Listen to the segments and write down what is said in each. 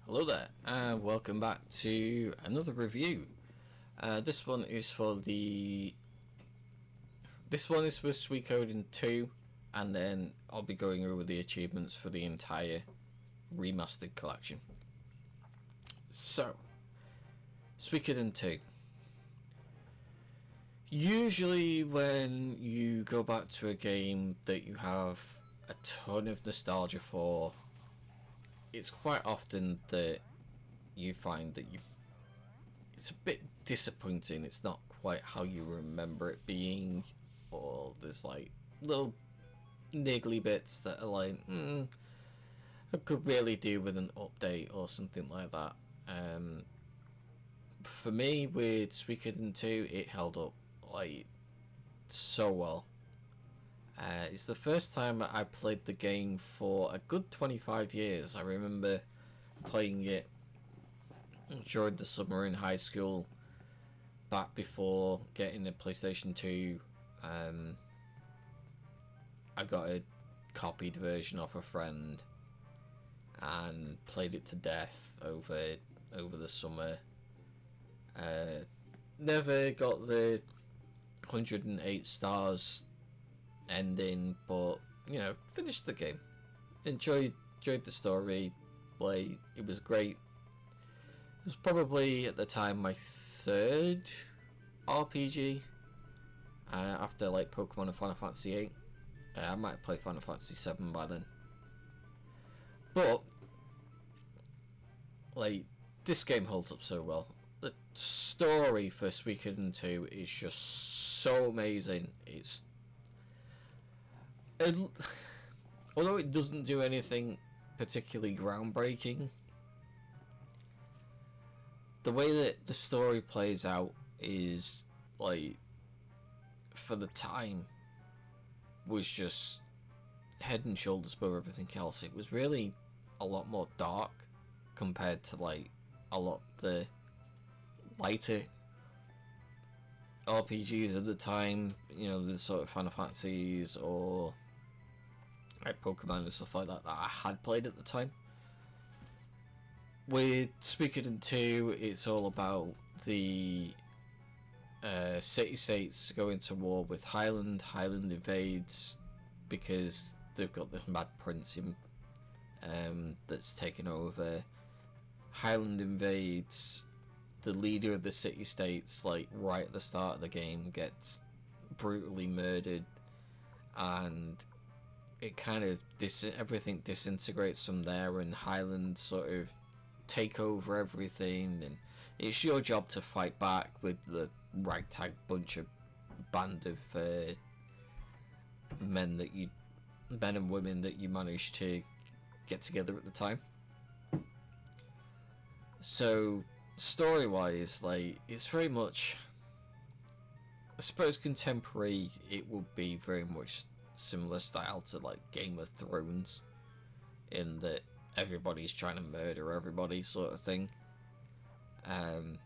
Hello there, and welcome back to another review. This one is for Suikoden 2, and then I'll be going over the achievements for the entire remastered collection. So, Suikoden 2. Usually when you go back to a game that you have a ton of nostalgia for, it's quite often that you find that it's a bit disappointing. It's not quite how you remember it being, or there's like little niggly bits that are like, I could really do with an update or something like that. For me, with Suikoden 2, it held up like so well. It's the first time I played the game for a good 25 years. I remember playing it during the summer in high school, back before getting a PlayStation 2. I got a copied version off a friend and played it to death over the summer. Never got the 108 stars ending, but you know, finished the game. Enjoyed the story. Like, it was great. It was probably at the time my third RPG after like Pokemon and Final Fantasy 8. I might have played Final Fantasy 7 by then, but like, this game holds up so well. The story for Suikoden 2 is just so amazing. Although it doesn't do anything particularly groundbreaking, the way that the story plays out is, like, for the time, was just head and shoulders above everything else. It was really a lot more dark compared to like a lot of the lighter RPGs at the time, you know, the sort of Final Fantasies or like Pokemon and stuff like that I had played at the time. With Suikoden 2, it's all about the city-states going to war with Highland. Highland invades because they've got this mad prince in, that's taken over. Highland invades. The leader of the city-states, like right at the start of the game, gets brutally murdered, and it kind of everything disintegrates from there, and Highland sort of take over everything, and it's your job to fight back with the ragtag band of men and women that you managed to get together at the time. So story-wise, like, it's very much, I suppose contemporary, it would be very much similar style to like Game of Thrones, in that everybody's trying to murder everybody sort of thing. And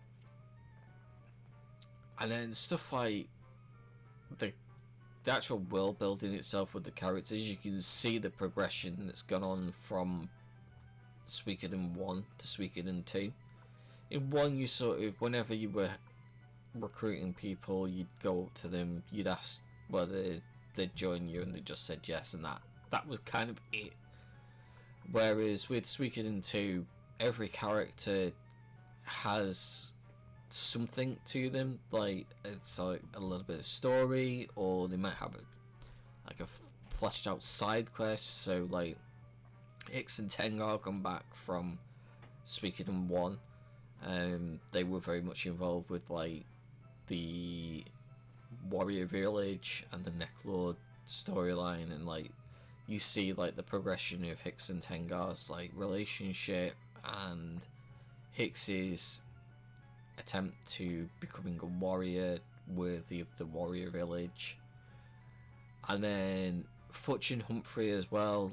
then stuff like the actual world building itself with the characters, you can see the progression that's gone on from Suikoden 1 to Suikoden 2. In 1, you sort of, whenever you were recruiting people, you'd go up to them, you'd ask whether they'd join you, and they just said yes, and that was kind of it. Whereas with Suikoden 2, every character has something to them, like it's like a little bit of story, or they might have a fleshed out side quest. So like Hicks and Tengar come back from Suikoden 1. They were very much involved with like the warrior village and the Necklord storyline, and like you see like the progression of Hicks and Tengar's like relationship, and Hicks's attempt to becoming a warrior worthy of the warrior village. And then Futch and Humphrey as well.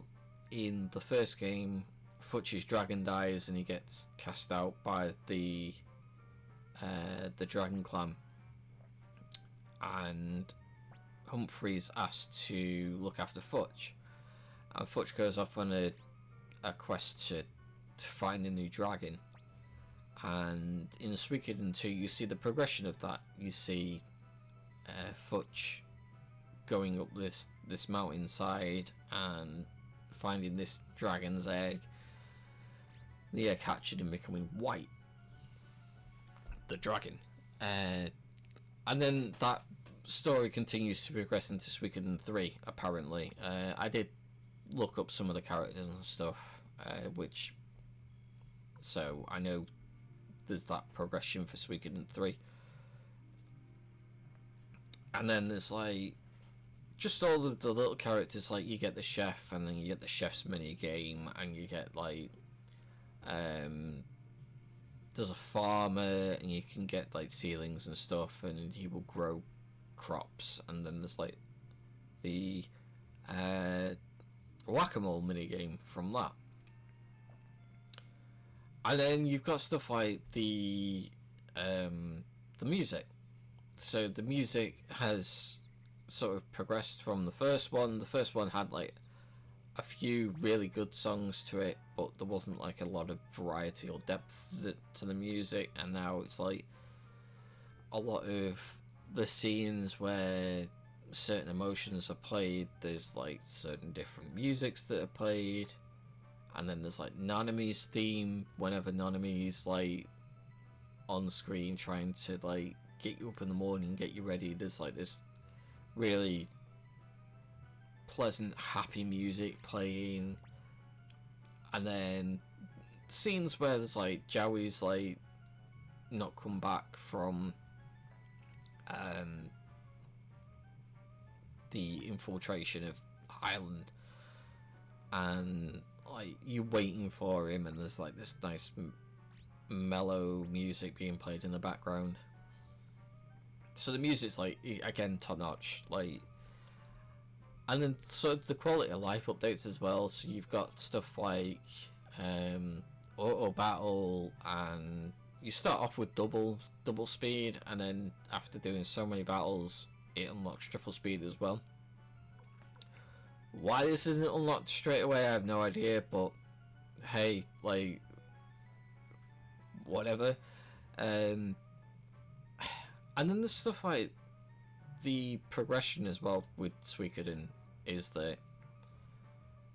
In the first game, Futch's dragon dies and he gets cast out by the Dragon Clan, and Humphrey's asked to look after Futch, and Futch goes off on a quest to to find a new dragon. And in Suikoden 2, you see the progression of that. You see Futch going up this mountainside and finding this dragon's egg. The egg hatching and becoming white. The dragon. And then that story continues to progress into Suikoden 3, apparently. I did look up some of the characters and stuff, so I know there's that progression for Suikoden 3. And then there's like just all of the little characters, like you get the chef, and then you get the chef's mini game, and you get like there's a farmer, and you can get like ceilings and stuff, and he will grow crops. And then there's like the whack-a-mole mini game from that. And then you've got stuff like the music. So the music has sort of progressed from the first one. The first one had like a few really good songs to it, but there wasn't like a lot of variety or depth to the music. And now it's like a lot of the scenes where certain emotions are played, there's like certain different musics that are played. And then there's like Nanami's theme whenever Nanami's like on screen trying to like get you up in the morning, get you ready. There's like this really pleasant, happy music playing. And then scenes where there's like Joey's like not come back from the infiltration of Highland, and like you're waiting for him, and there's like this nice mellow music being played in the background. So the music's like, again, top notch. Like, and then so the quality of life updates as well. So you've got stuff like auto battle, and you start off with double speed, and then after doing so many battles, it unlocks triple speed as well. Why this isn't unlocked straight away, I have no idea, but hey, like, whatever. And then there's stuff like the progression as well with Suikoden is that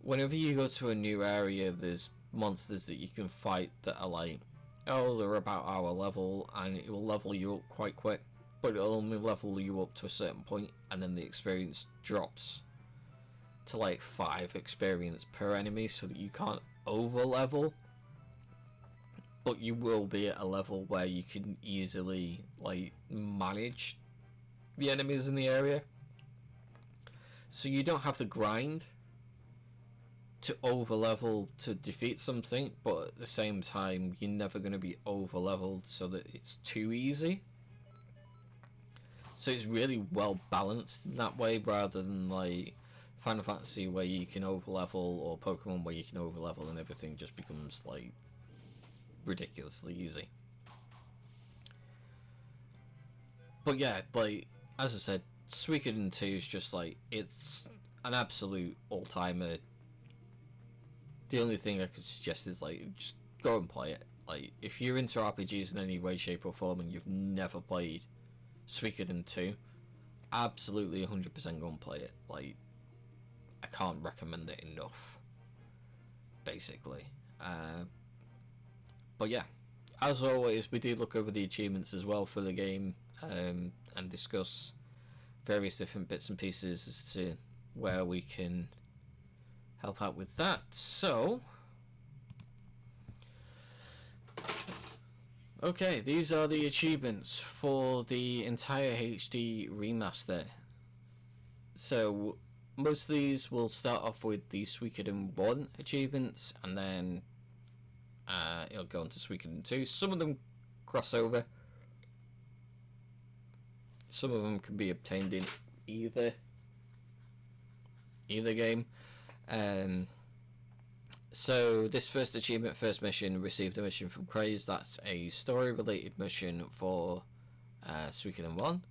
whenever you go to a new area, there's monsters that you can fight that are like, oh, they're about our level, and it will level you up quite quick, but it'll only level you up to a certain point, and then the experience drops to like 5 experience per enemy, so that you can't over level, but you will be at a level where you can easily like manage the enemies in the area, so you don't have to grind to over level to defeat something, but at the same time you're never going to be over leveled so that it's too easy. So it's really well balanced in that way, rather than like Final Fantasy where you can over level, or Pokemon where you can over level and everything just becomes like ridiculously easy. But yeah, like as I said, Suikoden 2 is just like, it's an absolute all-timer. The only thing I could suggest is like, just go and play it. Like, if you're into RPGs in any way, shape or form, and you've never played Suikoden 2, absolutely 100% go and play it. Like, I can't recommend it enough, basically. But yeah, as always, we do look over the achievements as well for the game, and discuss various different bits and pieces as to where we can help out with that. So, okay, these are the achievements for the entire HD remaster. So most of these will start off with the Suikoden 1 achievements, and then it'll go on to Suikoden 2. Some of them cross over. Some of them can be obtained in either game. So this first achievement, first mission, received a mission from Craze. That's a story-related mission for Suikoden 1.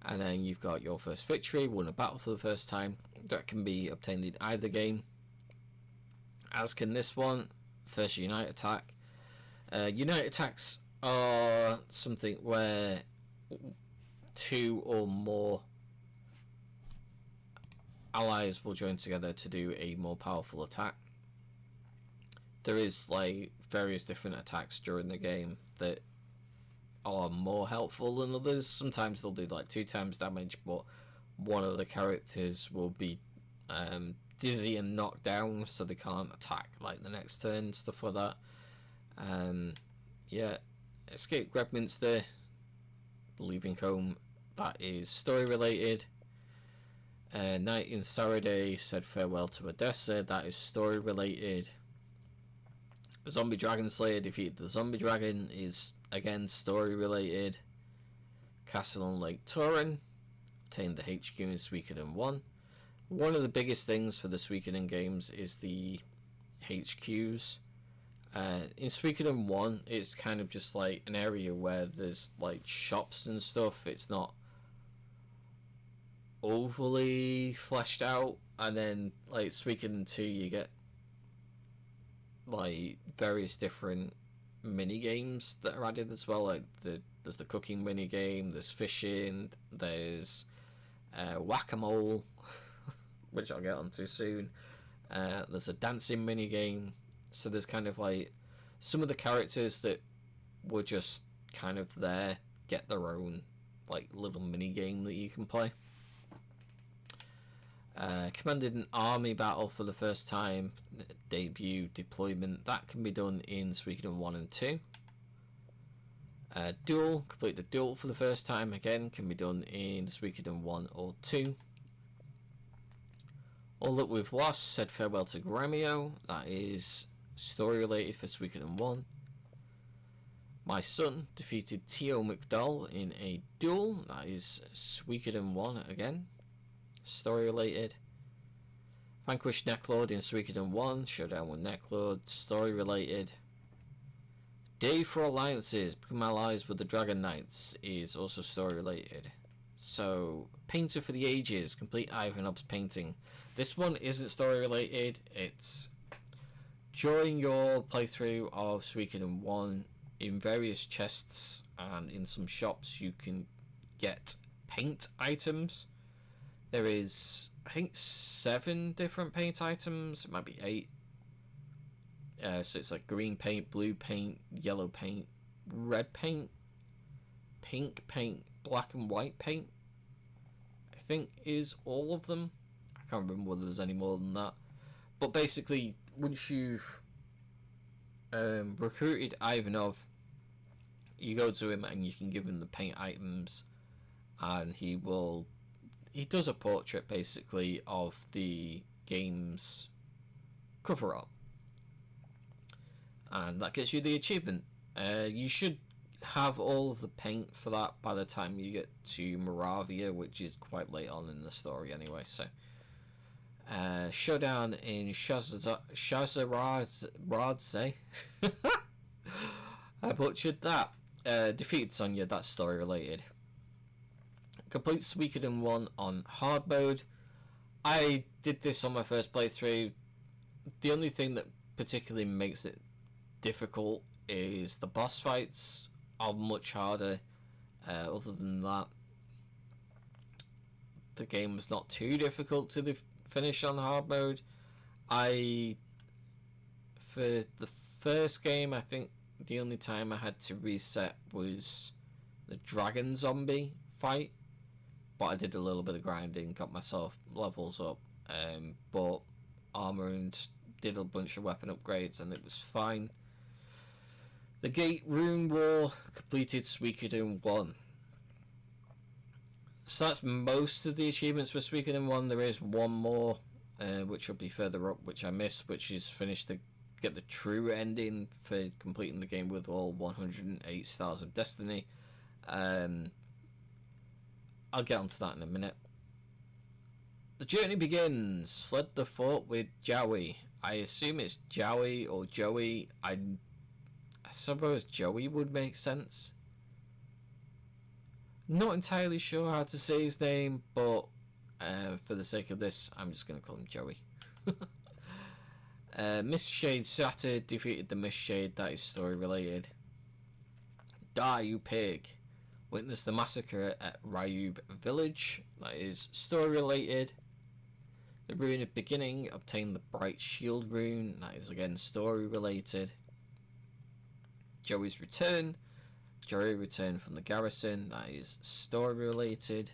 And then you've got your first victory, won a battle for the first time. That can be obtained in either game, as can this one. first Unite attack. Unite attacks are something where 2 or more allies will join together to do a more powerful attack. There is like various different attacks during the game that are more helpful than others. Sometimes they'll do like 2 times damage, but one of the characters will be dizzy and knocked down, so they can't attack like the next turn, stuff like that. Yeah, Escape Gregminster, Leaving Home, that is story related. Night in Saturday, Said Farewell to Odessa, that is story related. Zombie Dragon Slayer, Defeated the Zombie Dragon, is again story related. Castle on Lake Torin, obtained the HQ in Suikoden 1. One of the biggest things for the Suikoden games is the HQs. In Suikoden 1, it's kind of just like an area where there's like shops and stuff. It's not overly fleshed out. And then like Suikoden 2, you get like various different mini games that are added as well. Like there's the cooking mini game, there's fishing, there's whack-a-mole, which I'll get onto soon. There's a dancing mini game. So there's kind of like some of the characters that were just kind of there get their own like little mini game that you can play. Commanded an army battle for the first time, debut deployment, that can be done in Suikoden 1 and 2. Duel, complete the duel for the first time, again can be done in Suikoden 1 or 2. All That We've Lost, Said Farewell to Gremio, that is story related for Suikoden 1. My Son defeated Tio McDowell in a duel, that is Suikoden 1 again, story related. Vanquished Necklord in Suikoden 1, Showdown with Necklord, story related. Day for Alliances, Become Allies with the Dragon Knights, is also story related. So, Painter for the Ages, complete Ivanov's painting. This one isn't story related, it's during your playthrough of Suikoden 1, in various chests and in some shops you can get paint items. There is, I think, 7 different paint items, it might be 8. So it's like green paint, blue paint, yellow paint, red paint, pink paint, black and white paint, I think is all of them. I can't remember whether there's any more than that. But basically, once you've recruited Ivanov, you go to him and you can give him the paint items, and he does a portrait basically of the game's cover art, and that gets you the achievement. You should have all of the paint for that by the time you get to Moravia, which is quite late on in the story anyway. So Showdown in Shazaradze. I butchered that. Defeated Sonya, that's story related. Complete Suikoden 1 on hard mode. I did this on my first playthrough. The only thing that particularly makes it difficult is the boss fights are much harder. Other than that, the game was not too difficult to finish on hard mode. For the first game, I think the only time I had to reset was the dragon zombie fight, but I did a little bit of grinding, got myself levels up, bought armor and did a bunch of weapon upgrades, and it was fine. The Gate Rune War, completed Suikoden 1. So that's most of the achievements for Suikoden 1. There is one more, which will be further up, which I missed, which is finished to get the true ending for completing the game with all 108 stars of destiny. I'll get onto that in a minute. The journey begins. Fled the fort with Joey. I assume it's Joey or Joey. I suppose Joey would make sense. Not entirely sure how to say his name, but for the sake of this, I'm just going to call him Joey. Mist Shade Shattered defeated the Mist Shade, that is story related. Die, you pig. Witness the massacre at Ryub Village, that is story related. The Rune of Beginning, obtain the Bright Shield rune, that is again story related. Joey's Return, Joey returned from the garrison, that is story related.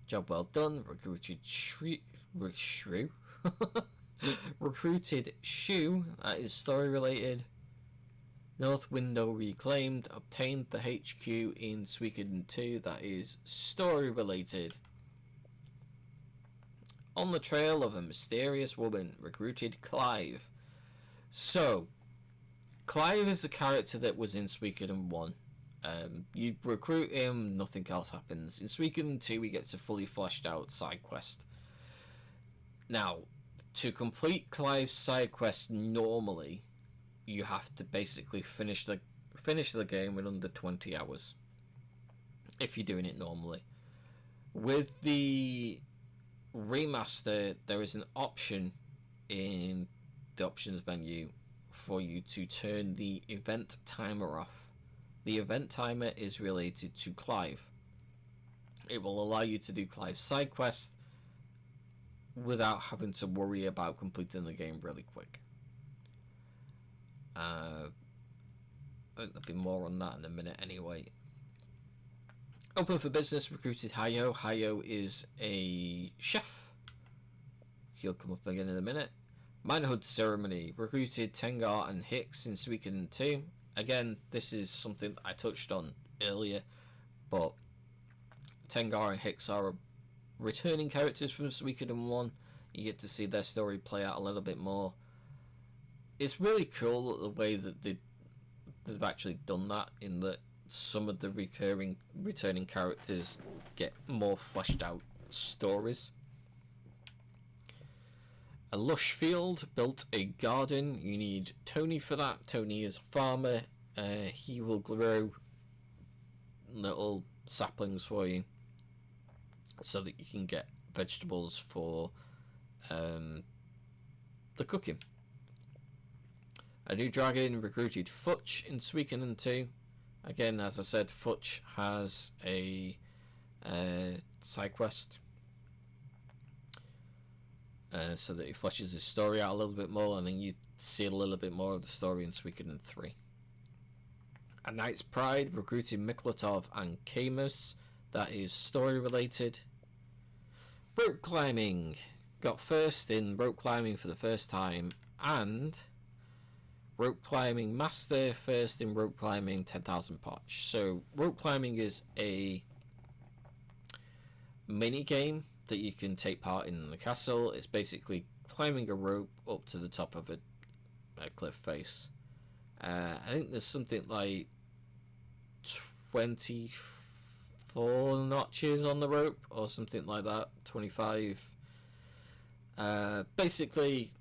Job well done, recruited Shrew. Recruited Shu, that is story related. North Window reclaimed, obtained the HQ in Suikoden 2, that is story related. On the trail of a mysterious woman, recruited Clive. So, Clive is the character that was in Suikoden 1. You recruit him, nothing else happens. In Suikoden 2, he gets a fully fleshed out side quest. Now, to complete Clive's side quest normally, you have to basically finish the game in under 20 hours. If you're doing it normally. With the remaster, there is an option in the options menu for you to turn the event timer off. The event timer is related to Clive. It will allow you to do Clive's side quest without having to worry about completing the game really quick. I think there'll be more on that in a minute anyway. Open for business, recruited Hayo. Hayo is a chef. He'll come up again in a minute. Manhood ceremony, recruited Tengar and Hicks in Suikoden 2. Again, this is something I touched on earlier, but Tengar and Hicks are returning characters from Suikoden 1. You get to see their story play out a little bit more. It's really cool the way that they've actually done that, in that some of the returning characters get more fleshed out stories. A lush field, built a garden. You need Tony for that. Tony is a farmer. He will grow little saplings for you so that you can get vegetables for the cooking. A new dragon, recruited Futch in Suikoden 2. Again, as I said, Futch has a side quest. So that he fleshes his story out a little bit more, and then you see a little bit more of the story in Suikoden 3. A Knight's Pride, recruiting Miklatov and Camus. That is story related. Rope climbing. Got first in rope climbing for the first time, and rope climbing master, first in rope climbing 10,000 potch. So rope climbing is a mini game that you can take part in the castle. It's basically climbing a rope up to the top of a cliff face. I think there's something like 24 notches on the rope or something like that, 25. Basically,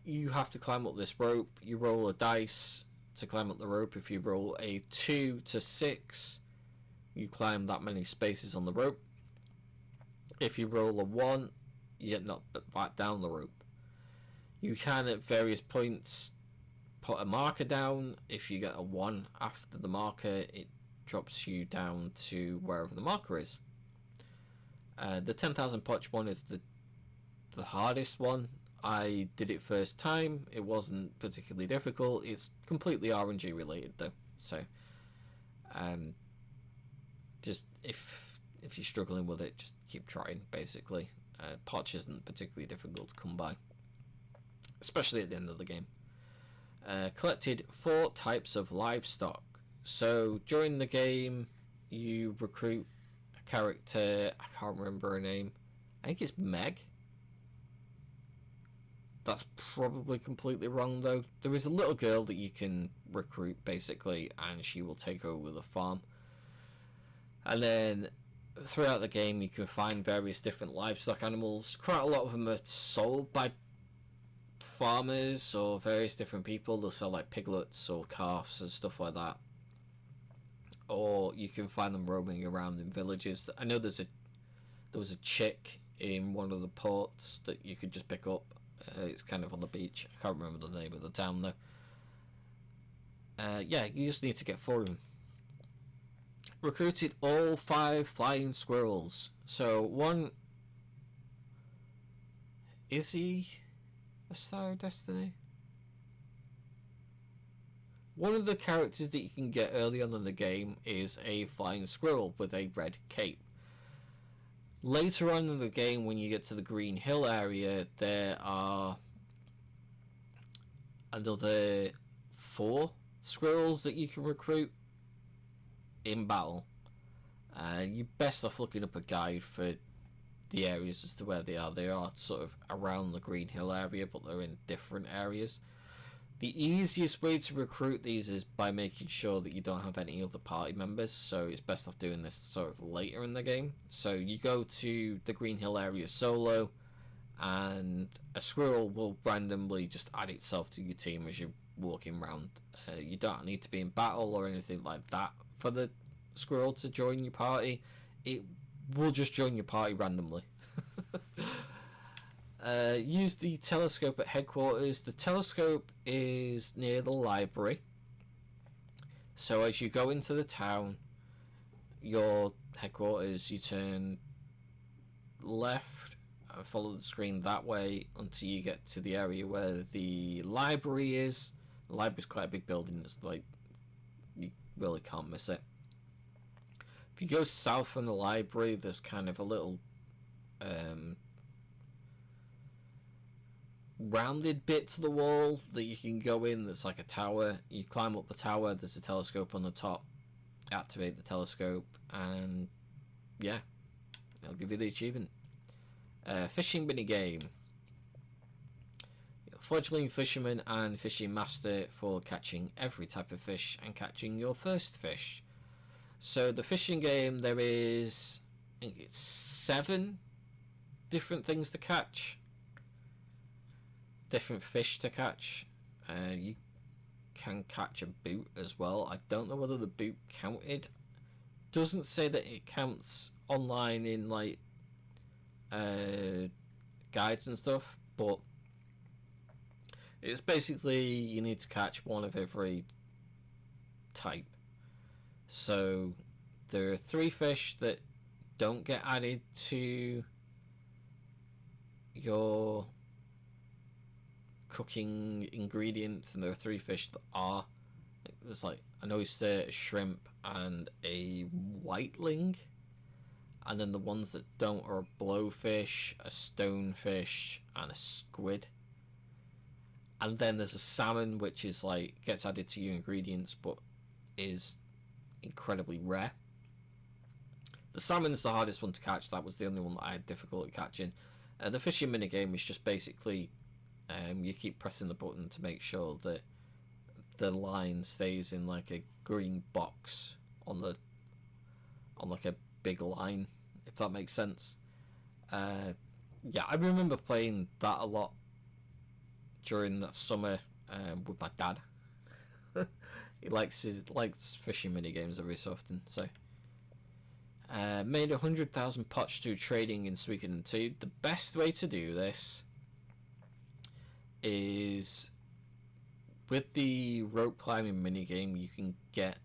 you have to climb up this rope. You roll a dice to climb up the rope. If you roll a 2 to 6, you climb that many spaces on the rope. If you roll a 1, you get knocked back down the rope. You can, at various points, put a marker down. If you get a 1 after the marker, it drops you down to wherever the marker is. The 10,000 potch one is the hardest one. I did it first time. It wasn't particularly difficult. It's completely RNG related though. So, just if you're struggling with it, just keep trying. Basically, potch isn't particularly difficult to come by, especially at the end of the game. Collected 4 types of livestock. So during the game, you recruit a character. I can't remember her name. I think it's Meg. That's probably completely wrong though. There is a little girl that you can recruit basically, and she will take over the farm. And then throughout the game, you can find various different livestock animals. Quite a lot of them are sold by farmers or various different people. They'll sell like piglets or calves and stuff like that. Or you can find them roaming around in villages. I know there was a chick in one of the ports that you could just pick up It's kind of on the beach. I can't remember the name of the town though. Yeah, you just need to get 4 of them. Recruited all 5 flying squirrels. So one, is he a Star of Destiny? One of the characters that you can get early on in the game is a flying squirrel with a red cape. Later on in the game, when you get to the Green Hill area, there are another 4 squirrels that you can recruit in battle. You're best off looking up a guide for the areas as to where they are. They are sort of around the Green Hill area, but they're in different areas. The easiest way to recruit these is by making sure that you don't have any other party members, so it's best off doing this sort of later in the game. So you go to the Green Hill area solo, and a squirrel will randomly just add itself to your team as you're walking around. You don't need to be in battle or anything like that for the squirrel to join your party. It will just join your party randomly. Use the telescope at headquarters. The telescope is near the library. So as you go into the town, your headquarters, you turn left and follow the screen that way until you get to the area where the library is. The library's quite a big building. It's like, you really can't miss it. If you go south from the library, there's kind of a little rounded bit to the wall that you can go in that's like a tower. You climb up the tower, there's a telescope on the top, activate the telescope, and yeah, I'll give you the achievement. Fishing minigame. Fledgling fisherman and fishing master for catching every type of fish and catching your first fish. So the fishing game, there is, I think it's 7 different things to catch. Different fish to catch. You can catch a boot as well. I don't know whether the boot counted. Doesn't say that it counts online in like guides and stuff, but it's basically you need to catch one of every type. So there are 3 fish that don't get added to your cooking ingredients, and there are 3 fish that are. There's like an oyster, a shrimp, and a whiteling. And then the ones that don't are a blowfish, a stonefish, and a squid. And then there's a salmon, which is like gets added to your ingredients, but is incredibly rare. The salmon's the hardest one to catch. That was the only one that I had difficulty catching. The fishing minigame is just basically you keep pressing the button to make sure that the line stays in like a green box on like a big line, if that makes sense. Yeah, I remember playing that a lot during that summer with my dad. He likes fishing minigames every so often. So made 100,000 pots through trading in Suikoden 2. The best way to do this is with the rope climbing minigame. You can get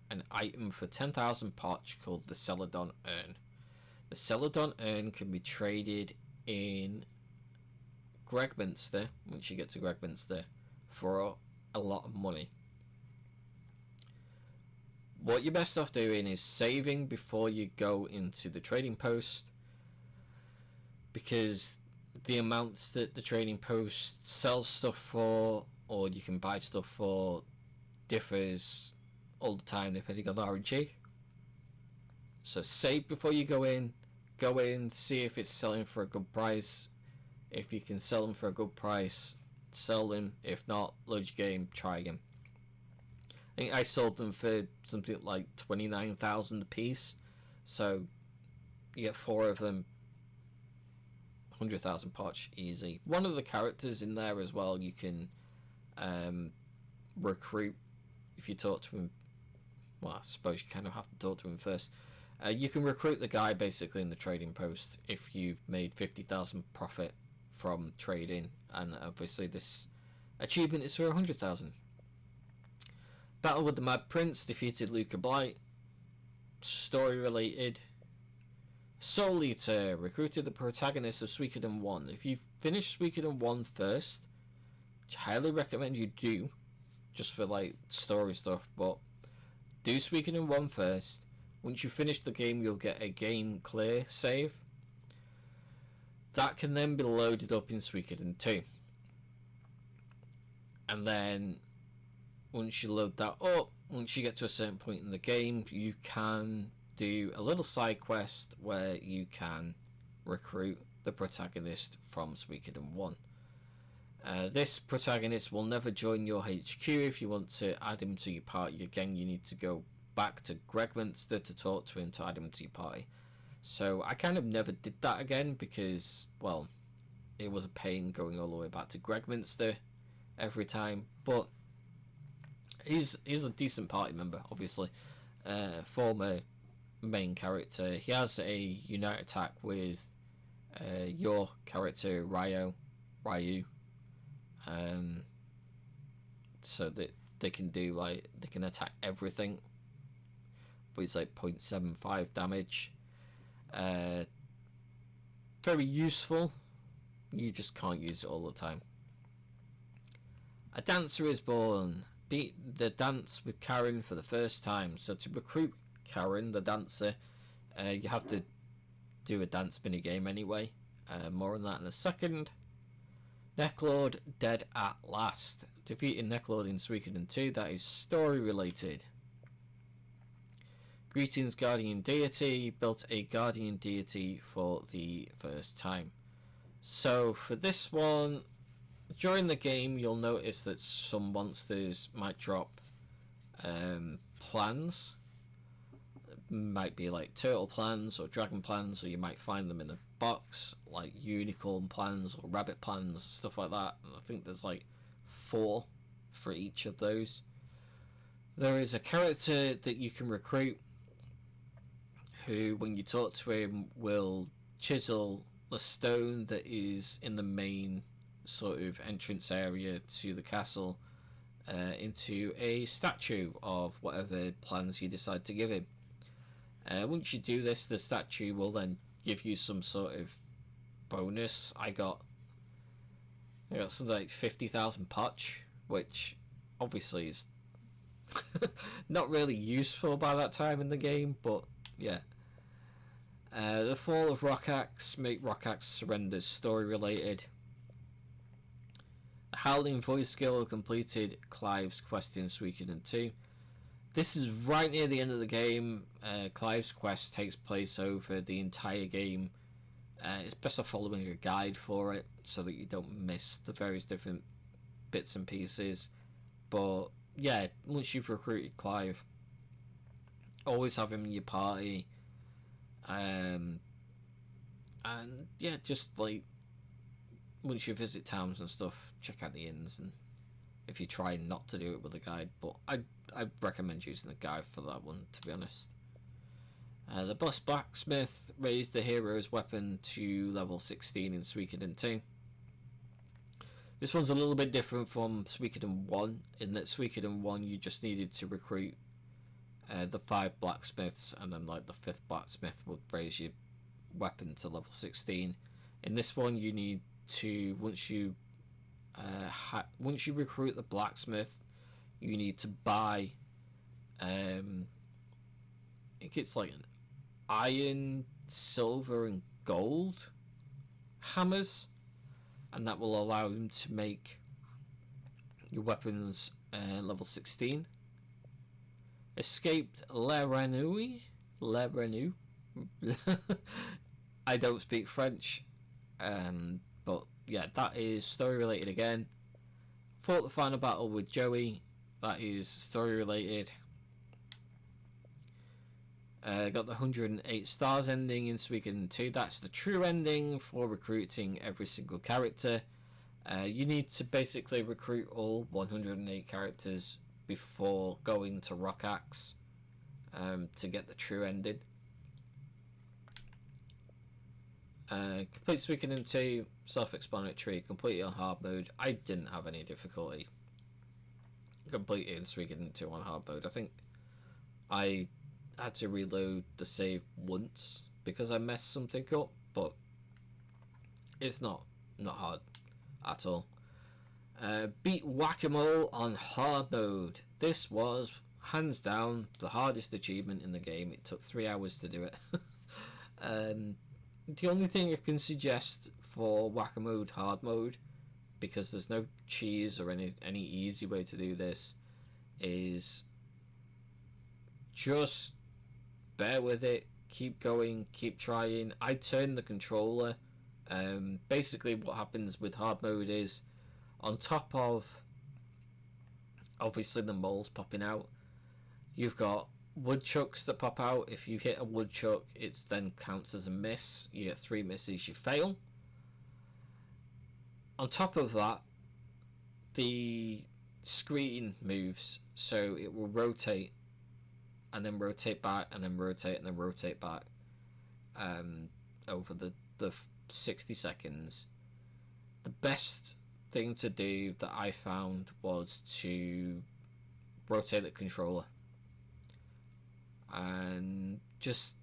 an item for 10,000 pots called the Celadon Urn. The Celadon Urn can be traded in Gregminster, once you get to Gregminster, for a lot of money. What you're best off doing is saving before you go into the trading post, because the amounts that the trading post sells stuff for, or you can buy stuff for, differs all the time depending on RNG. So save before you go in, see if it's selling for a good price. If you can sell them for a good price, sell them. If not, load your game, try again. I think I sold them for something like 29,000 a piece. So you get 4 of them, 100,000 pots, easy. One of the characters in there as well, you can recruit if you talk to him. Well, I suppose you kind of have to talk to him first. You can recruit the guy basically in the trading post if you've made 50,000 profit from trading, and obviously this achievement is for 100,000. Battle with the Mad Prince, defeated Luca Blight. Story related. Soul Eater, recruited the protagonist of Suikoden 1. If you've finished Suikoden 1 first, which I highly recommend you do, just for like story stuff, but do Suikoden 1 first. Once you finish the game, you'll get a game clear save. That can then be loaded up in Suikoden 2. And then once you load that up, once you get to a certain point in the game, you can do a little side quest where you can recruit the protagonist from Suikoden 1. This protagonist will never join your HQ. If you want to add him to your party again, you need to go back to Gregminster to talk to him to add him to your party. So I kind of never did that again because, well, it was a pain going all the way back to Gregminster every time. But he's a decent party member, obviously. Former main character. He has a unite attack with your character Ryu, so that they can do like they can attack everything, but it's like 0.75 damage. Very useful. You just can't use it all the time. A dancer is born. Beat the dance with Karen for the first time. So to recruit Karen, the dancer, you have to do a dance mini game anyway. More on that in a second. Necklord dead at last. Defeating Necklord in Suikoden 2. That is story related. Greetings, Guardian Deity. Built a Guardian Deity for the first time. So for this one, during the game, you'll notice that some monsters might drop plans. Might be like turtle plans or dragon plans, or you might find them in a box, like unicorn plans or rabbit plans, stuff like that. And I think there's like 4 for each of those. There is a character that you can recruit who, when you talk to him, will chisel the stone that is in the main sort of entrance area to the castle into a statue of whatever plans you decide to give him. Once you do this, the statue will then give you some sort of bonus. I got something like 50,000 potch, which obviously is not really useful by that time in the game, but yeah. The Fall of Rockaxe, make Rockaxe surrenders, story related. The Howling Voice Skill completed Clive's quest in Suikoden 2. This is right near the end of the game. Clive's quest takes place over the entire game. It's best off following a guide for it so that you don't miss the various different bits and pieces. But yeah, once you've recruited Clive, always have him in your party. And yeah, just like once you visit towns and stuff, check out the inns, and if you try not to do it with a guide, but I recommend using a guide for that one, to be honest. The boss blacksmith raised the hero's weapon to level 16 in Suikoden 2. This one's a little bit different from Suikoden 1, in that Suikoden 1 you just needed to recruit the 5 blacksmiths, and then like the 5th blacksmith would raise your weapon to level 16. In this one, you need to, once you recruit the blacksmith, you need to buy I think it's like an iron, silver and gold hammers, and that will allow him to make your weapons level 16. Escaped Le Renu. I don't speak French, but yeah, that is story related again. Fought the final battle with Joey. That is story related. Got the 108 stars ending in Suikoden 2. That's the true ending for recruiting every single character. You need to basically recruit all 108 characters before going to Rockaxe to get the true ending. Complete Suikoden 2. self-explanatory. Completely on hard mode. I didn't have any difficulty completing Suikoden 2 on hard mode. I think I had to reload the save once because I messed something up, but it's not hard at all. Beat Whack-A-Mole on hard mode. This was hands down the hardest achievement in the game. It took 3 hours to do it. The only thing I can suggest for Whack-A-Mole hard mode, because there's no cheese or any easy way to do this, is just bear with it, keep going, keep trying. I turn the controller. Basically what happens with hard mode is, on top of obviously the moles popping out, you've got woodchucks that pop out. If you hit a woodchuck, it then counts as a miss. You get 3 misses, you fail. On top of that, the screen moves, so it will rotate and then rotate back and then rotate and then rotate back over the 60 seconds. The best thing to do that I found was to rotate the controller and just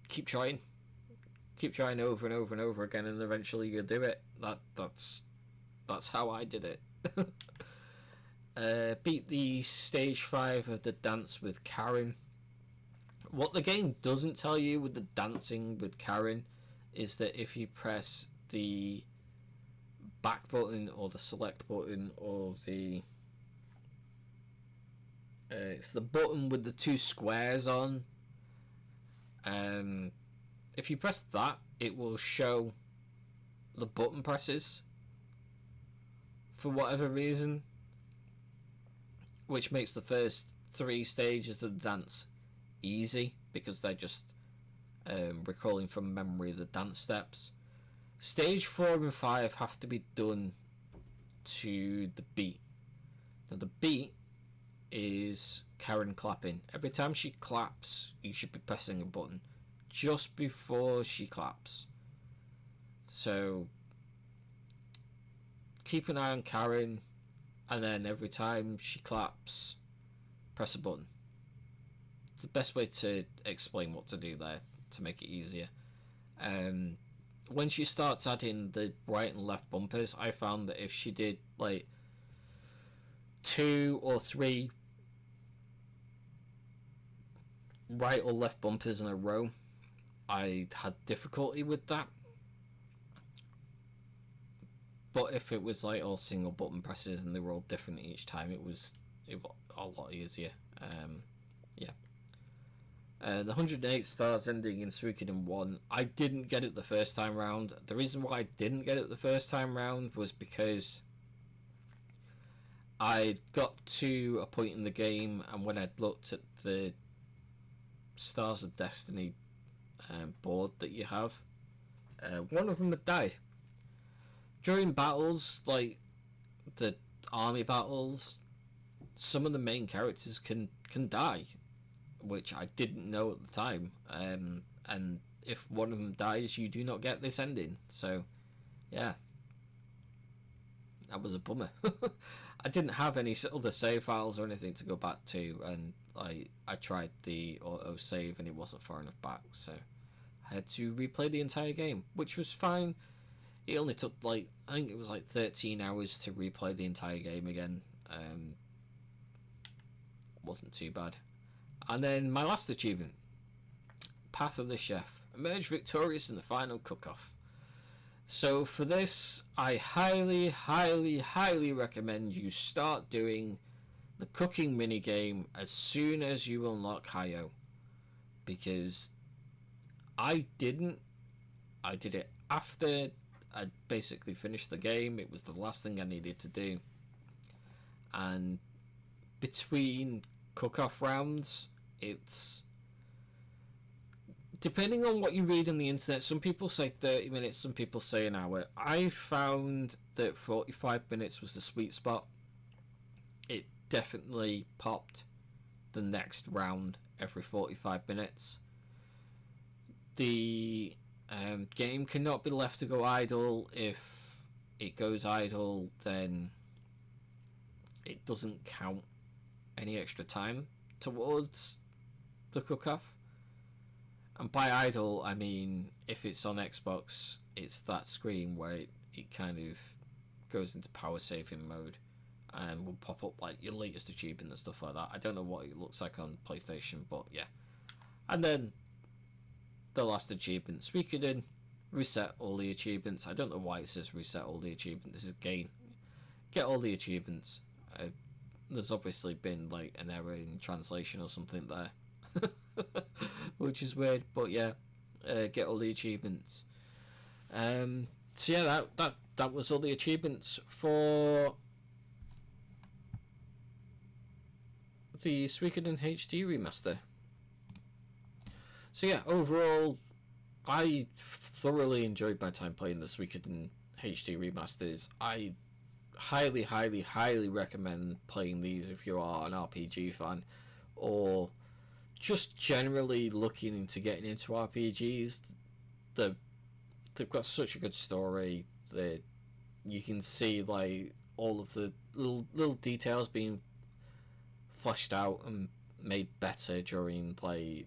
keep trying over and over and over again, and eventually you'll do it. That's how I did it. Beat the stage 5 of the dance with Karen. What the game doesn't tell you with the dancing with Karen is that if you press the back button or the select button or the it's the button with the 2 squares on, if you press that, it will show the button presses for whatever reason, which makes the first 3 stages of the dance easy because they're just recalling from memory the dance steps. Stage 4 and 5 have to be done to the beat. Now the beat is Karen clapping. Every time she claps, you should be pressing a button just before she claps. So keep an eye on Karen, and then every time she claps, press a button. It's the best way to explain what to do there to make it easier. When she starts adding the right and left bumpers, I found that if she did like 2 or 3 right or left bumpers in a row, I had difficulty with that. But if it was like all single button presses and they were all different each time, it was a lot easier. The 108 stars ending in Suikoden 1. I didn't get it the first time round. The reason why I didn't get it the first time round was because I got to a point in the game, and when I'd looked at the Stars of Destiny board that you have, one of them would die. During battles, like the army battles, some of the main characters can die, which I didn't know at the time. And if one of them dies, you do not get this ending. So, yeah, that was a bummer. I didn't have any other save files or anything to go back to, and I tried the auto save and it wasn't far enough back, so I had to replay the entire game, which was fine. It only took I think it was 13 hours to replay the entire game again. Wasn't too bad. And then my last achievement, Path of the Chef. Emerge victorious in the final cook-off. So for this, I highly, highly, highly recommend you start doing the cooking minigame as soon as you unlock Hayo. Because I didn't. I did it after I basically finished the game. It was the last thing I needed to do. And between cook-off rounds, it's depending on what you read on the internet. Some people say 30 minutes, some people say an hour. I found that 45 minutes was the sweet spot. It definitely popped the next round every 45 minutes. The game cannot be left to go idle if it goes idle, then it doesn't count any extra time towards the cook-off. And by idle, I mean if it's on Xbox, it's that screen where it kind of goes into power saving mode and will pop up like your latest achievement and stuff like that. I don't know what it looks like on PlayStation, but yeah. And then the last achievement, Suikoden, reset all the achievements. I don't know why it says reset all the achievements. This is get all the achievements. There's obviously been like an error in translation or something there, which is weird. But yeah, get all the achievements. So yeah, that was all the achievements for the Suikoden HD remaster. So yeah, overall, I thoroughly enjoyed my time playing the Suikoden HD remasters. I highly, highly, highly recommend playing these if you are an RPG fan, or just generally looking into getting into RPGs. They've got such a good story that you can see like all of the little details being fleshed out and made better during like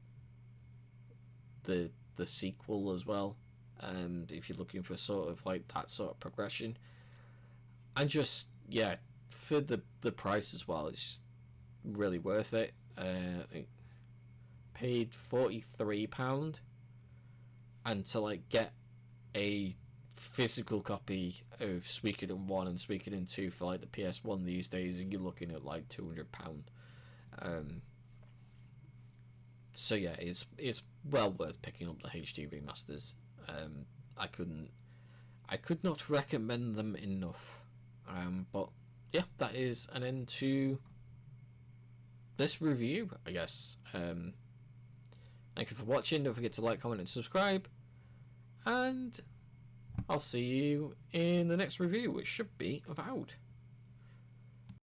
the sequel as well. And if you're looking for sort of like that sort of progression, and just yeah, for the price as well, it's just really worth it. I paid £43, and to like get a physical copy of Suikoden 1 and Suikoden 2 for like the PS1 these days, and you're looking at like £200. So yeah, it's well worth picking up the HD remasters. I could not recommend them enough. But yeah, that is an end to this review, I guess. Thank you for watching. Don't forget to like, comment, and subscribe. And I'll see you in the next review, which should be Avowed.